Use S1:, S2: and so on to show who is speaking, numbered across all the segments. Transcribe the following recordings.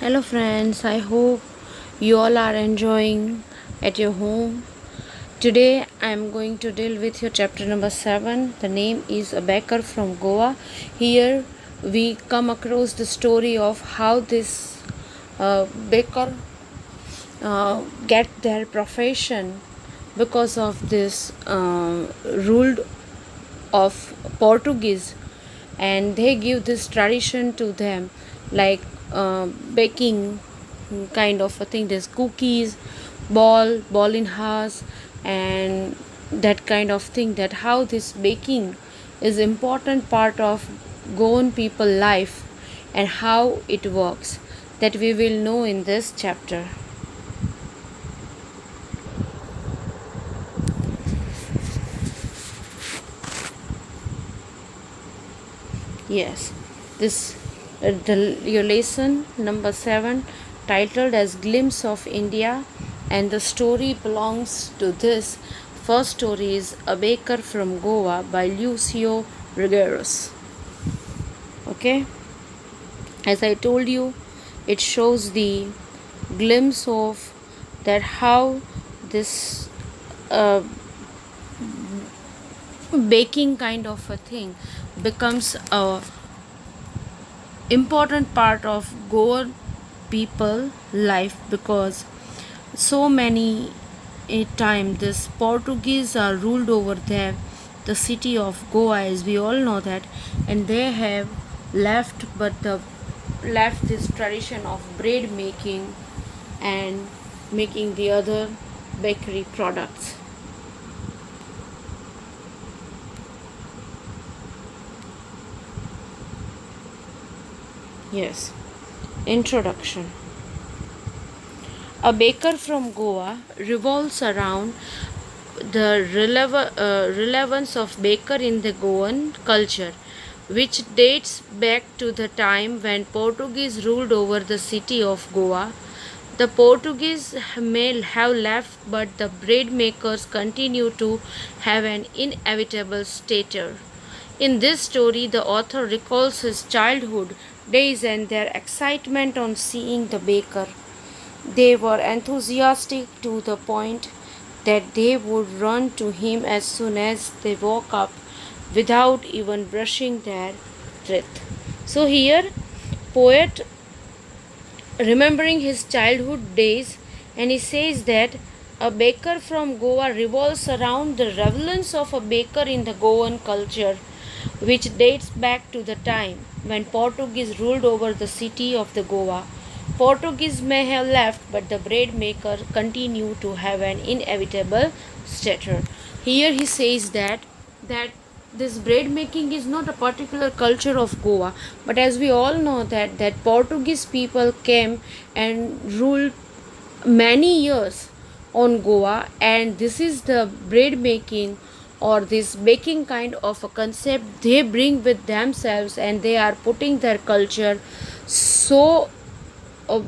S1: Hello, friends. I hope you all are enjoying at your home. Today, I am going to deal with your chapter number 7. The name is A Baker from Goa. Here, we come across the story of how this baker get their profession because of this ruled of Portuguese, and they give this tradition to them, like baking kind of a thing. There's cookies, ball in house, and that kind of thing. That how this baking is important part of Goan people life and how it works. That we will know in this chapter. Yes, this your lesson number 7, titled as Glimpse of India, and the story belongs to this. First story is A Baker from Goa by Lucio Rigueros. Okay, as I told you, it shows the glimpse of that how this uh, baking kind of a thing becomes a important part of Goa people life, because so many a time this Portuguese are ruled over there the city of Goa, as we all know that, and they have left this tradition of bread making and making the other bakery products. Yes. Introduction. A Baker from Goa revolves around the relevance of baker in the Goan culture, which dates back to the time when Portuguese ruled over the city of Goa. The Portuguese may have left, but the bread makers continue to have an inevitable stature. In this story, the author recalls his childhood days and their excitement on seeing the baker. They were enthusiastic to the point that they would run to him as soon as they woke up without even brushing their teeth. So here, poet remembering his childhood days, and he says that a baker from Goa revolves around the relevance of a baker in the Goan culture, which dates back to the time when Portuguese ruled over the city of the Goa. Portuguese may have left, but the bread maker continued to have an inevitable stature. Here he says that this bread making is not a particular culture of Goa, but as we all know that Portuguese people came and ruled many years on Goa, and this is the bread making or this baking kind of a concept they bring with themselves, and they are putting their culture so uh,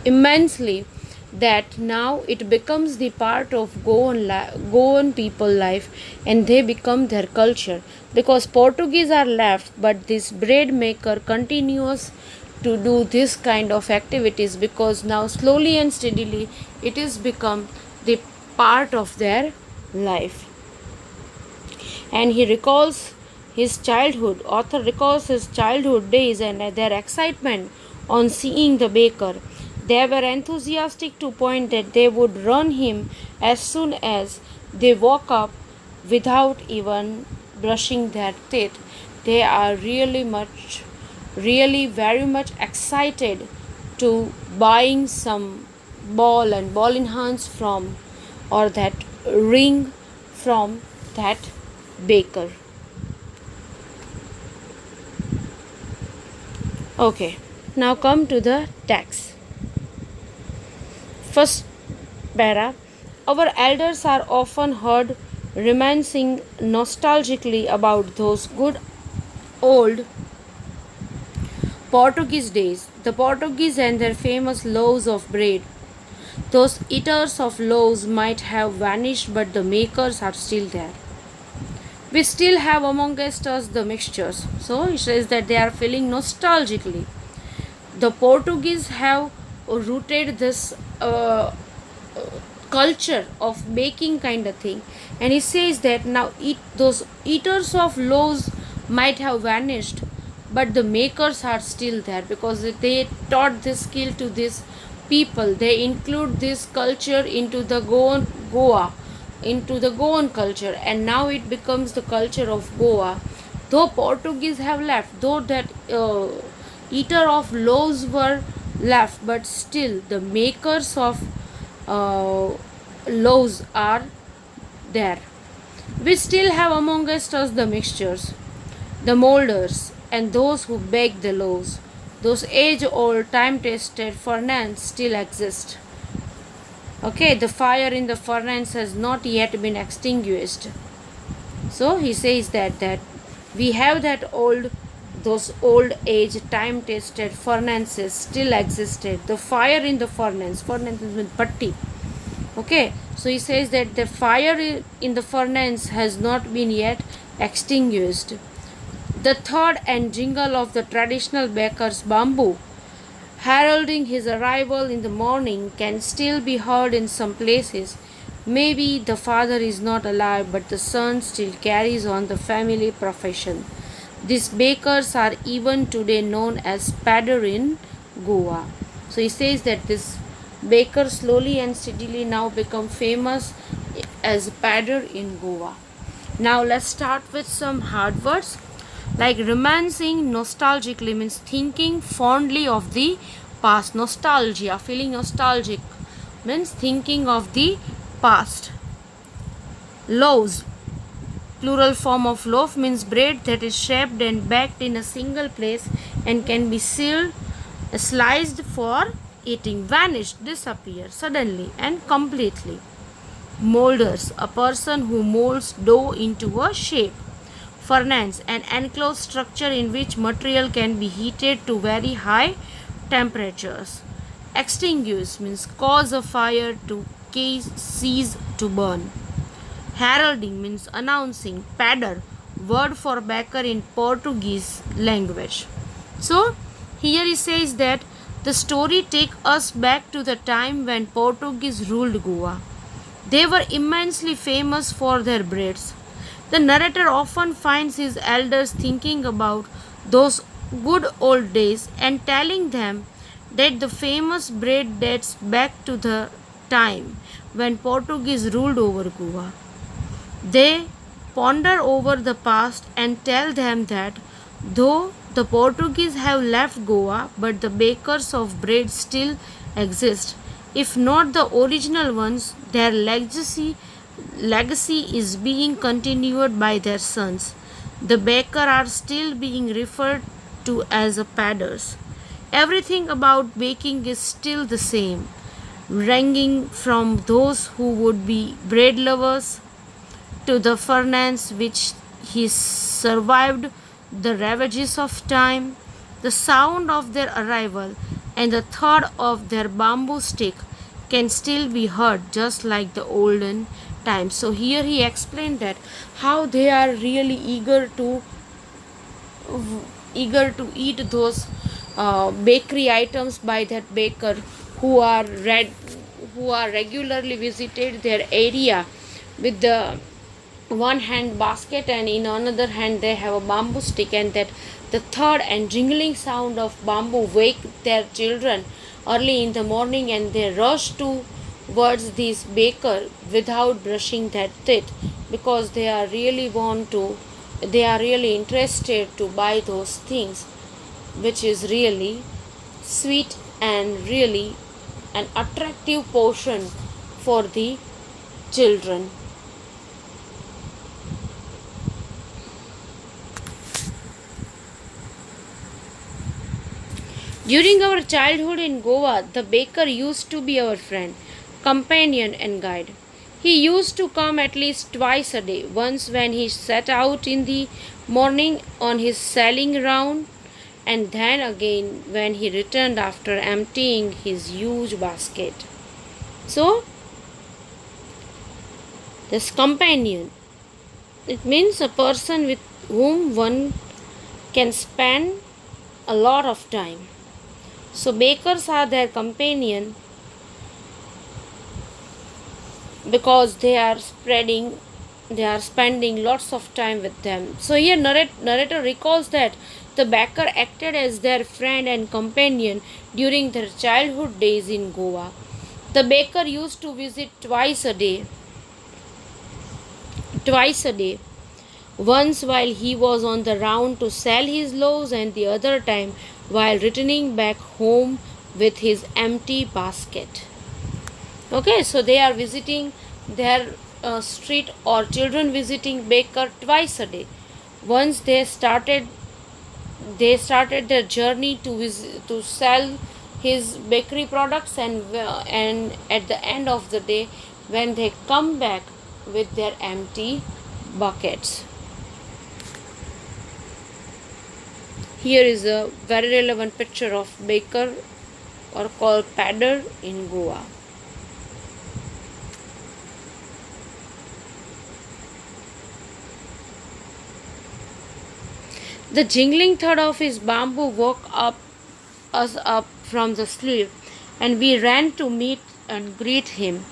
S1: immensely that now it becomes the part of Goan people life, and they become their culture, because Portuguese are left, but this bread maker continues to do this kind of activities, because now slowly and steadily it is become the part of their life. And he recalls his childhood author recalls his childhood days and their excitement on seeing the baker. They were enthusiastic to point that they would run him as soon as they woke up without even brushing their teeth. They are really very much excited to buying some ball in hands from, or that ring from that baker. Okay, now come to the text. First para. Our elders are often heard reminiscing nostalgically about those good old Portuguese days, the Portuguese and their famous loaves of bread. Those eaters of loaves might have vanished, but the makers are still there. We still have amongst us the mixtures. So it says that they are feeling nostalgically. The Portuguese have rooted this culture of baking kind of thing, and he says that now those eaters of loaves might have vanished, but the makers are still there because they taught this skill to these people. They include this culture into the Goa, into the Goan culture, and now it becomes the culture of Goa. Though Portuguese have left, though that eater of loaves were left, but still the makers of uh, loaves are there. We still have amongst us the mixtures, the molders, and those who bake the loaves. Those age old, time tested furnaces still exist. Okay, the fire in the furnace has not yet been extinguished. So he says that we have that those old age time tested furnaces still existed. The fire in the furnace is with patti. Okay, so he says that the fire in the furnace has not been yet extinguished. The third and jingle of the traditional baker's bamboo, heralding his arrival in the morning, can still be heard in some places. Maybe the father is not alive, but the son still carries on the family profession. These bakers are even today known as padder in Goa. So he says that this baker slowly and steadily now become famous as padder in Goa. Now let's start with some hard words. Like romancing nostalgically means thinking fondly of the past. Nostalgia, feeling nostalgic means thinking of the past. Loaves, plural form of loaf, means bread that is shaped and baked in a single place and can be sealed, sliced for eating. Vanished, disappear suddenly and completely. Molders, a person who molds dough into a shape. Furnace, an enclosed structure in which material can be heated to very high temperatures. Extinguish means cause a fire to cease to burn. Heralding means announcing. Padder, word for baker in Portuguese language. So here he says that the story takes us back to the time when Portuguese ruled Goa. They were immensely famous for their breads. The narrator often finds his elders thinking about those good old days and telling them that the famous bread dates back to the time when Portuguese ruled over Goa. They ponder over the past and tell them that though the Portuguese have left Goa, but the bakers of bread still exist. If not the original ones, their legacy is being continued by their sons. The baker are still being referred to as a padders. Everything about baking is still the same, ranging from those who would be bread lovers to the furnace which he survived the ravages of time. The sound of their arrival and the thud of their bamboo stick can still be heard just like the olden times. So here he explained that how they are really eager to eat those bakery items by that baker who are regularly visited their area with the one hand basket and in another hand they have a bamboo stick, and that the third and jingling sound of bamboo wake their children early in the morning and they rush towards this baker without brushing their teeth because they are really interested to buy those things which is really sweet and really an attractive portion for the children. During our childhood in Goa, the baker used to be our friend, companion, and guide. He used to come at least twice a day, once when he set out in the morning on his sailing round, and then again when he returned after emptying his huge basket. So, this companion, it means a person with whom one can spend a lot of time. So bakers are their companion because they are spending lots of time with them. So here narrator recalls that the baker acted as their friend and companion during their childhood days in Goa. The baker used to visit twice a day, once while he was on the round to sell his loaves, and the other time while returning back home with his empty basket. Okay, so they are visiting their street, or children visiting baker twice a day. Once they started their journey to sell his bakery products, and at the end of the day, when they come back with their empty buckets. Here is a very relevant picture of baker, or called padder, in Goa. The jingling thud of his bamboo woke us up from the sleep, and we ran to meet and greet him.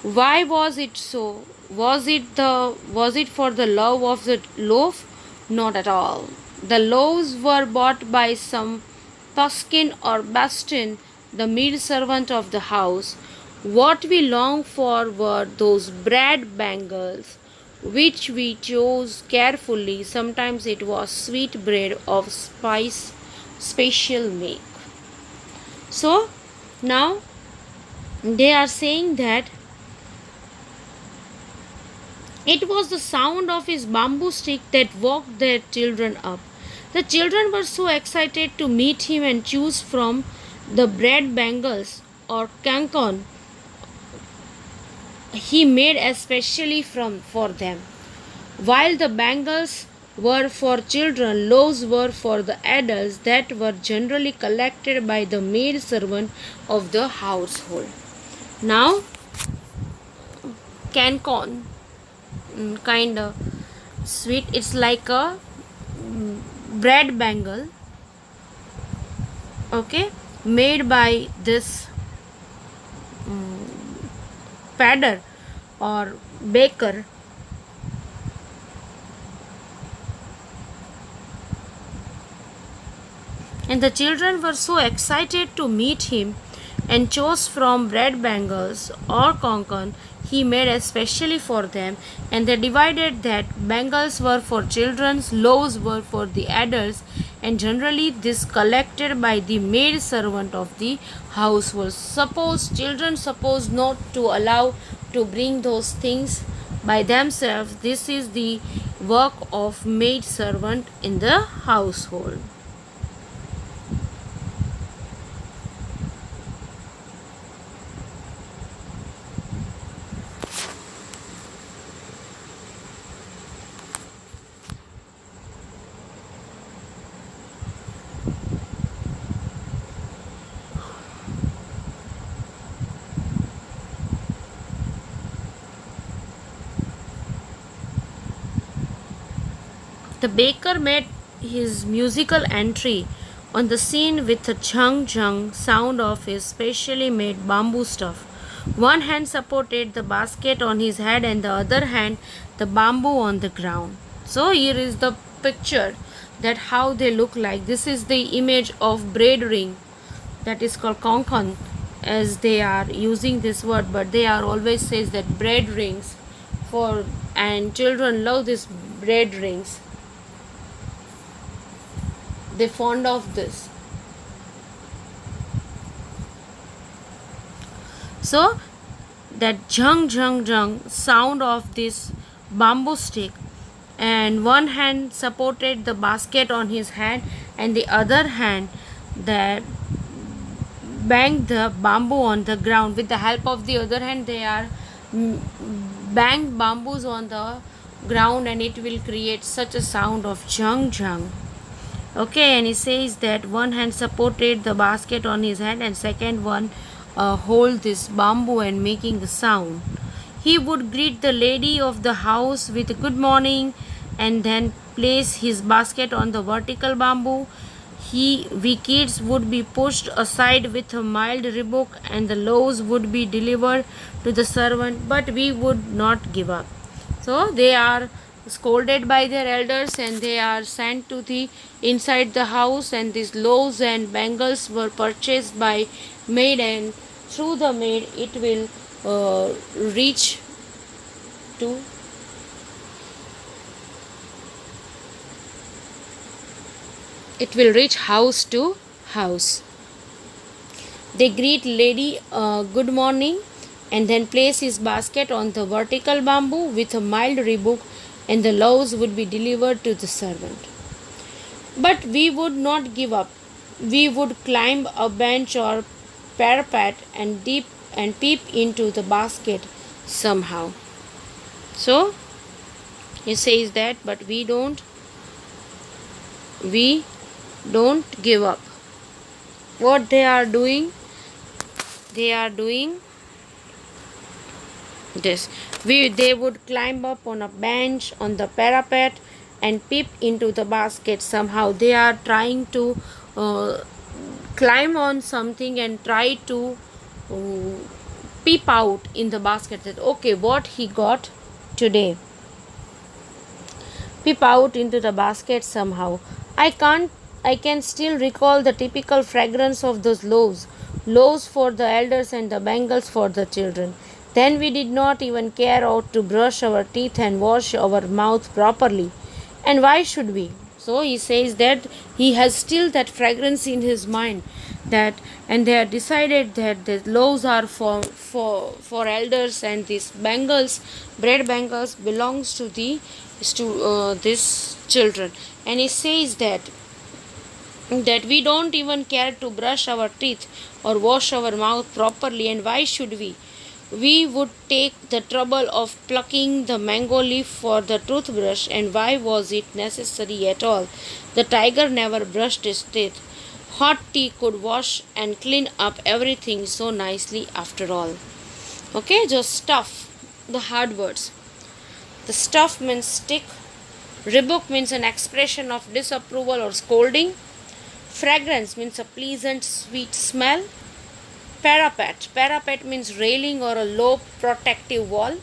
S1: Why was it so? Was it for the love of the loaf? Not at all. The loaves were bought by some Paskin or Bastin, the maid servant of the house. What we longed for were those bread bangles, which we chose carefully. Sometimes it was sweet bread of special make. So now they are saying that it was the sound of his bamboo stick that woke their children up. The children were so excited to meet him and choose from the bread bangles, or cancon, he made especially for them. While the bangles were for children, loaves were for the adults, that were generally collected by the maid servant of the household. Now, cancon, kind of sweet. It's like a bread bangle, okay, made by this padder or baker. And the children were so excited to meet him and chose from bread bangles or concon he made especially for them, and they divided that bangles were for children's, loaves were for the adults, and generally this collected by the maid servant of the household. Suppose children suppose not to allow to bring those things by themselves, this is the work of maid servant in the household. The baker made his musical entry on the scene with a chung chung sound of his specially made bamboo stuff. One hand supported the basket on his head, and the other hand the bamboo on the ground. So here is the picture that how they look like. This is the image of braid ring, that is called concon, as they are using this word, but they are always says that braid rings for, and children love these braid rings. They fond of this. So that jung jung jung sound of this bamboo stick, and one hand supported the basket on his hand, and the other hand that banged the bamboo on the ground. With the help of the other hand, they are banged bamboos on the ground, and it will create such a sound of jung jung. Okay, and he says that one hand supported the basket on his hand, and second one hold this bamboo and making the sound. He would greet the lady of the house with good morning, and then place his basket on the vertical bamboo. we kids would be pushed aside with a mild rebuke, and the loaves would be delivered to the servant, but we would not give up. So they are scolded by their elders and they are sent to the inside the house, and these loaves and bangles were purchased by maid, and through the maid reach to it will reach house to house. They greet lady good morning, and then place his basket on the vertical bamboo with a mild rebuke, and the loaves would be delivered to the servant. But we would not give up. We would climb a bench or parapet and deep and peep into the basket somehow. So he says that, but we don't give up. What they are doing? They are doing this. They would climb up on a bench on the parapet and peep into the basket somehow. They are trying to climb on something and try to uh, peep out in the basket, that okay, what he got today. Peep out into the basket somehow. I can still recall the typical fragrance of those loaves. Loaves for the elders and the bangles for the children. Then we did not even care out to brush our teeth and wash our mouth properly. And why should we? So he says that he has still that fragrance in his mind, that and they have decided that the loaves are for elders, and these bangles, bread bangles, belongs to these children. And he says that we don't even care to brush our teeth or wash our mouth properly, and why should we would take the trouble of plucking the mango leaf for the toothbrush, and why was it necessary at all? The tiger never brushed his teeth. Hot tea could wash and clean up everything so nicely after all. Okay, just stuff, the hard words. The stuff means stick. Rebuke means an expression of disapproval or scolding. Fragrance means a pleasant, sweet smell. Parapet. Parapet means railing or a low protective wall.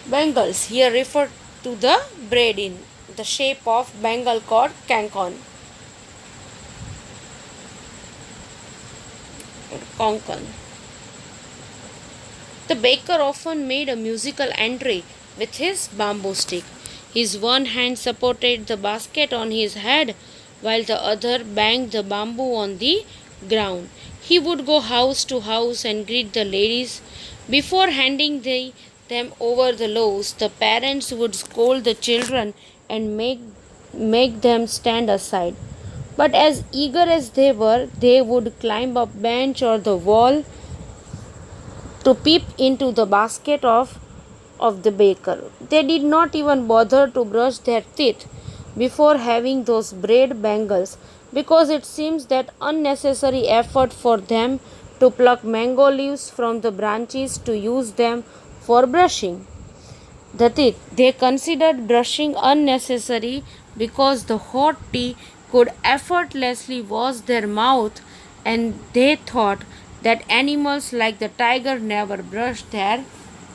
S1: Bangles here refer to the braid in the shape of bangle called kankan. Konkan. The baker often made a musical entry with his bamboo stick. His one hand supported the basket on his head, while the other banged the bamboo on the ground. He would go house to house and greet the ladies. Before handing them over the loaves, the parents would scold the children and make them stand aside. But as eager as they were, they would climb up bench or the wall to peep into the basket of the baker. They did not even bother to brush their teeth before having those braid bangles, because it seems that unnecessary effort for them to pluck mango leaves from the branches to use them for brushing the teeth. They considered brushing unnecessary because the hot tea could effortlessly wash their mouth, and they thought that animals like the tiger never brushed their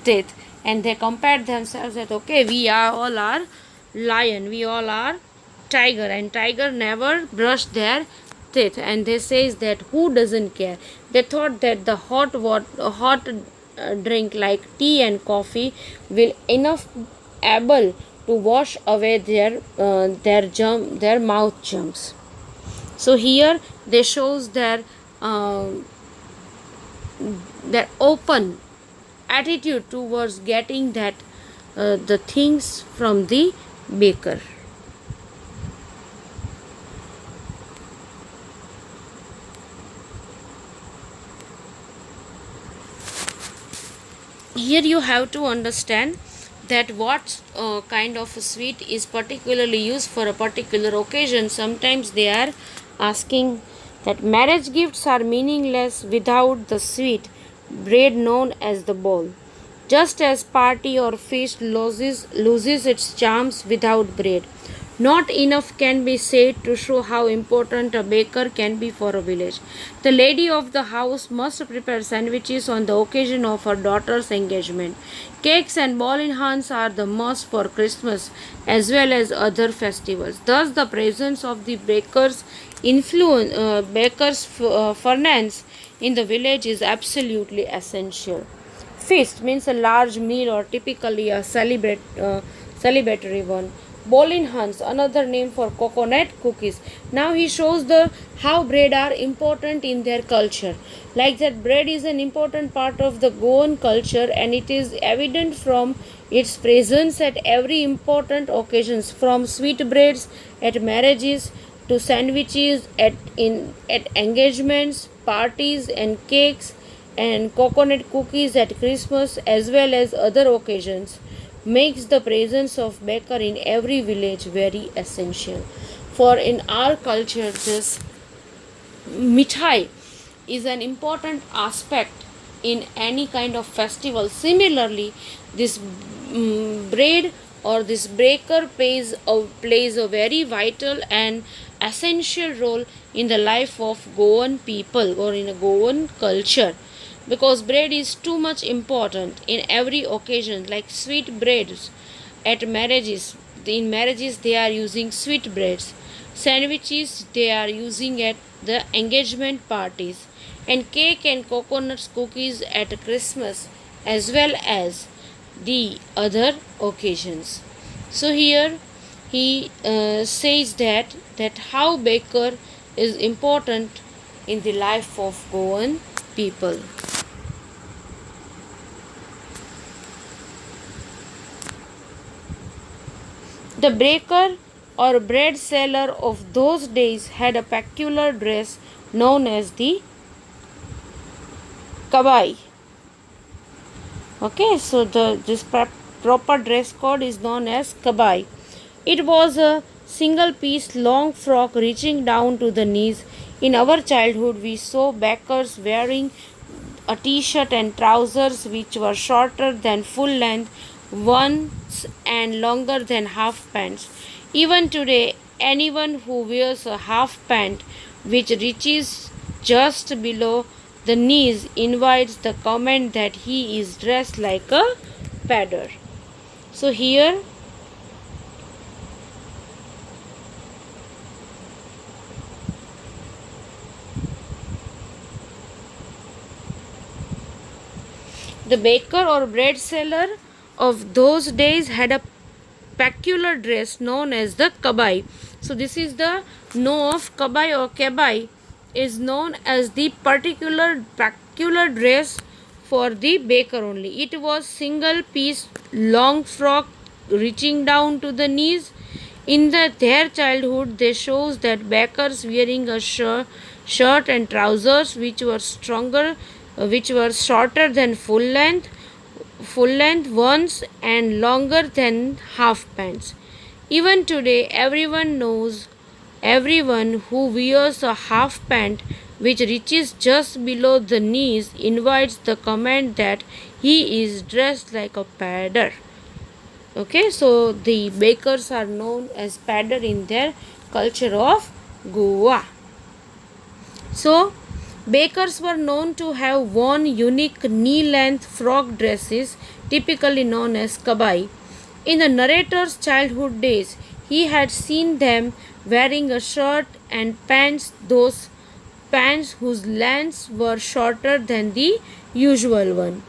S1: teeth. And they compared themselves that okay, we are all are lion, we all are tiger, and tiger never brushed their teeth. And they says that who doesn't care. They thought that the hot drink like tea and coffee will enough able to wash away their mouth germs. So here they shows uh, their open attitude towards getting the things from the baker. Here you have to understand that what kind of a sweet is particularly used for a particular occasion. Sometimes they are asking that marriage gifts are meaningless without the sweet bread known as the bowl, just as party or feast loses its charms without bread. Not enough can be said to show how important a baker can be for a village. The lady of the house must prepare sandwiches on the occasion of her daughter's engagement. Cakes and ball-in-hands are the must for Christmas as well as other festivals. Thus, the presence of the baker's furnace in the village is absolutely essential. Feast means a large meal or typically a celebratory one. Bolin Hans, another name for coconut cookies. Now he shows the how bread are important in their culture. Like that, bread is an important part of the Goan culture, and it is evident from its presence at every important occasions, from sweetbreads at marriages to sandwiches at engagements, parties, and cakes and coconut cookies at Christmas as well as other occasions makes the presence of baker in every village very essential. For in our culture, this mithai is an important aspect in any kind of festival. Similarly, this bread or this baker plays a very vital and essential role in the life of Goan people or in a Goan culture, because bread is too much important in every occasion, like sweet breads at marriages. In marriages they are using sweet breads. Sandwiches they are using at the engagement parties, and cake and coconut cookies at Christmas as well as the other occasions. So here he says that how baker is important in the life of Goan people. The baker or bread seller of those days had a peculiar dress known as the kabai. Okay, so this proper dress code is known as kabai. It was a single piece long frock reaching down to the knees. In our childhood, we saw bakers wearing a t-shirt and trousers which were shorter than full length ones and longer than half pants. Even today, anyone who wears a half pant which reaches just below the knees invites the comment that he is dressed like a pedder. So here the baker or bread seller of those days had a peculiar dress known as the kabai. So this is the know of kabai or kabai is known as the particular peculiar dress for the baker only. It was single piece long frock reaching down to the knees. In their childhood, they shows that bakers wearing a shirt and trousers which were shorter than full length ones and longer than half pants. Even today, everyone who wears a half pant which reaches just below the knees invites the comment that he is dressed like a padder. Okay, so the bakers are known as padder in their culture of Goa. So bakers were known to have worn unique knee-length frock dresses, typically known as kabai. In the narrator's childhood days, he had seen them wearing a shirt and pants, those pants whose lengths were shorter than the usual one.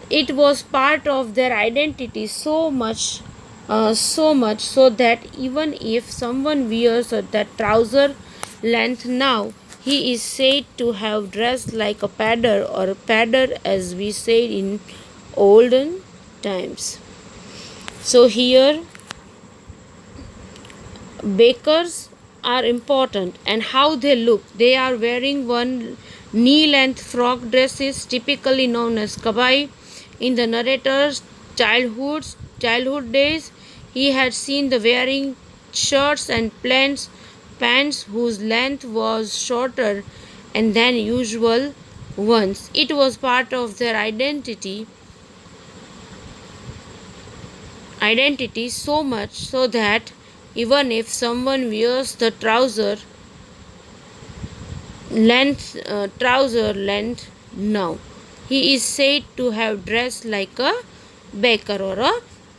S1: It was part of their identity so much so that even if someone wears that trouser length now, he is said to have dressed like a padder or a padder as we said in olden times. So here bakers are important and how they look. They are wearing one knee length frock dresses typically known as kabai. In the narrator's childhood days, he had seen the wearing shirts and pants whose length was shorter and than usual ones. It was part of their identity so much so that Even if someone wears the trouser length now, he is said to have dressed like a baker or a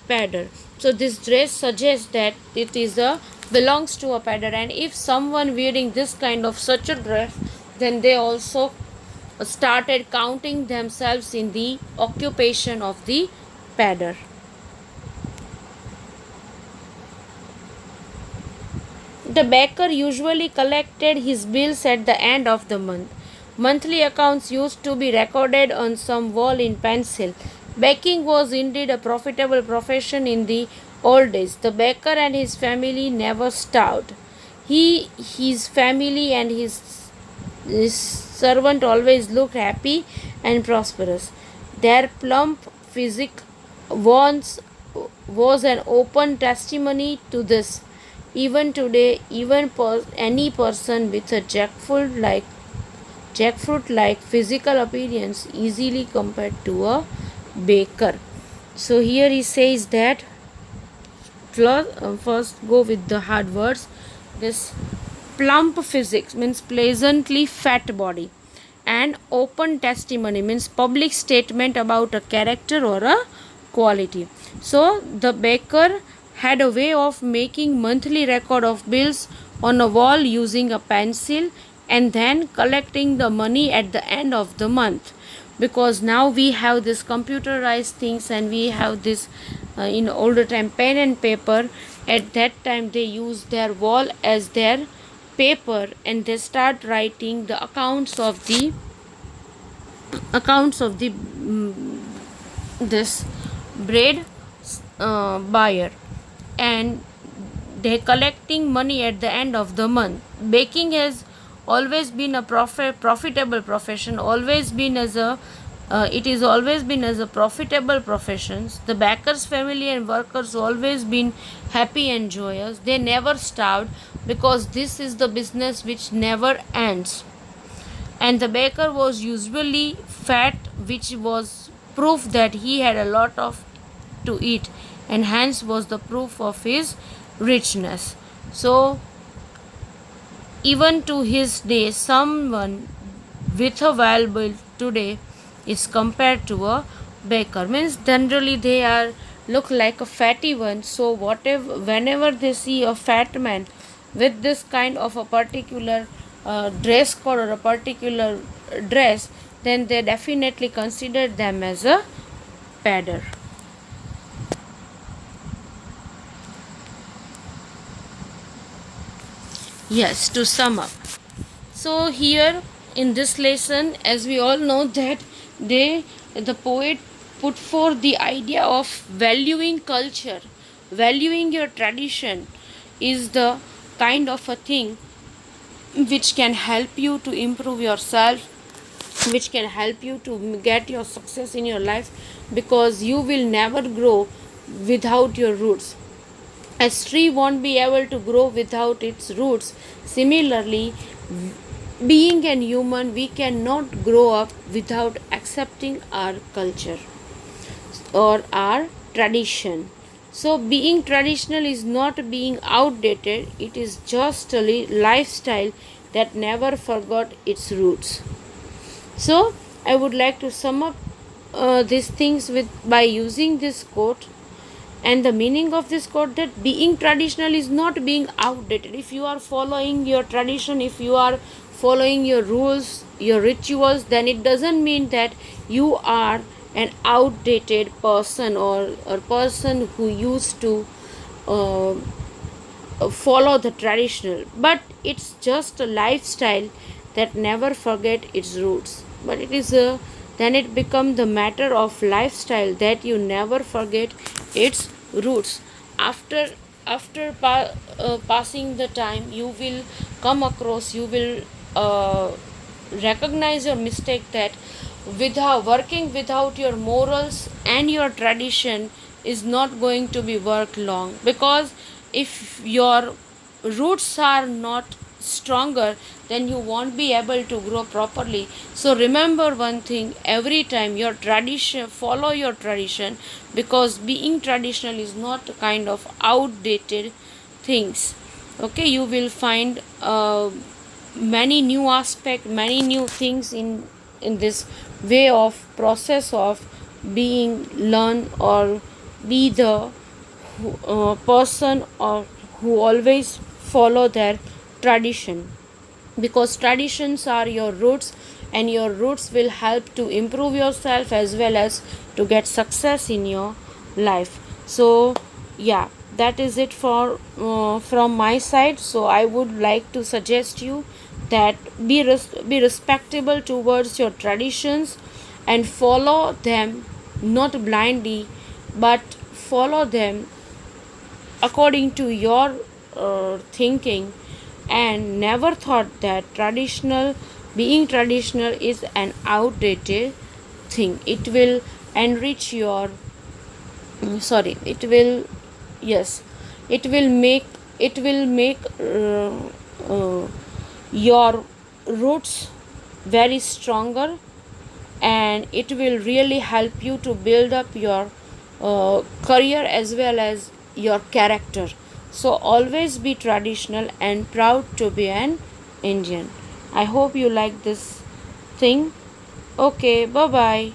S1: padder. So this dress suggests that it is a belongs to a padder, and if someone wearing this kind of such a dress, then they also started counting themselves in the occupation of the padder. The baker usually collected his bills at the end of the month. Monthly accounts used to be recorded on some wall in pencil. Baking was indeed a profitable profession in the old days. The baker and his family never starved. His family and his servant always looked happy and prosperous. Their plump physique once was an open testimony to this. Even today, any person with a jackfruit like physical appearance easily compared to a baker. So here he says that first go with the hard words. This plump physics means pleasantly fat body, and open testimony means public statement about a character or a quality. So the baker had a way of making monthly record of bills on a wall using a pencil and then collecting the money at the end of the month, because now we have this computerized things and we have this in older time pen and paper. At that time they use their wall as their paper, and they start writing the accounts of the this bread buyer, and they collecting money at the end of the month. Baking has always been a profitable profession, always been as a it is always been as a profitable professions. The baker's family and workers always been happy and joyous. They never starved, because this is the business which never ends. And the baker was usually fat, which was proof that he had a lot of to eat, and hence was the proof of his richness. So even to his day, someone with a valuable today is compared to a baker. Means generally they are look like a fatty one. So whatever whenever they see a fat man with this kind of a particular dress code or a particular dress, then they definitely consider them as a padder. Yes, to sum up. So here in this lesson, as we all know that the poet put forth the idea of valuing culture, valuing your tradition is the kind of a thing which can help you to improve yourself, which can help you to get your success in your life, because you will never grow without your roots. A tree won't be able to grow without its roots. Similarly, being a human, we cannot grow up without accepting our culture or our tradition. So, being traditional is not being outdated, it is just a lifestyle that never forgot its roots. So, I would like to sum up these things with by using this quote. And the meaning of this quote, that being traditional is not being outdated. If you are following your tradition, if you are following your rules, your rituals, then it doesn't mean that you are an outdated person, or a person who used to uh, follow the traditional, but it's just a lifestyle that never forget its roots. But it is a then it become the matter of lifestyle that you never forget its roots. After passing the time, you will come across, you will recognize your mistake, that without working without your morals and your tradition is not going to be work long, because if your roots are not stronger, then you won't be able to grow properly. So remember one thing, every time your tradition, follow your tradition, because being traditional is not kind of outdated things. Okay, you will find many new aspect, many new things in this way of process of being learn, or be the person or who always follow their tradition, because traditions are your roots, and your roots will help to improve yourself as well as to get success in your life. So yeah, that is it for from my side. So I would like to suggest you that be respectable towards your traditions and follow them, not blindly, but follow them according to your thinking, and never thought that traditional is an outdated thing. It will enrich your sorry, it will, yes, it will make uh, your roots very stronger, and it will really help you to build up your career as well as your character. So always be traditional and proud to be an Indian. I hope you like this thing. Okay, bye bye.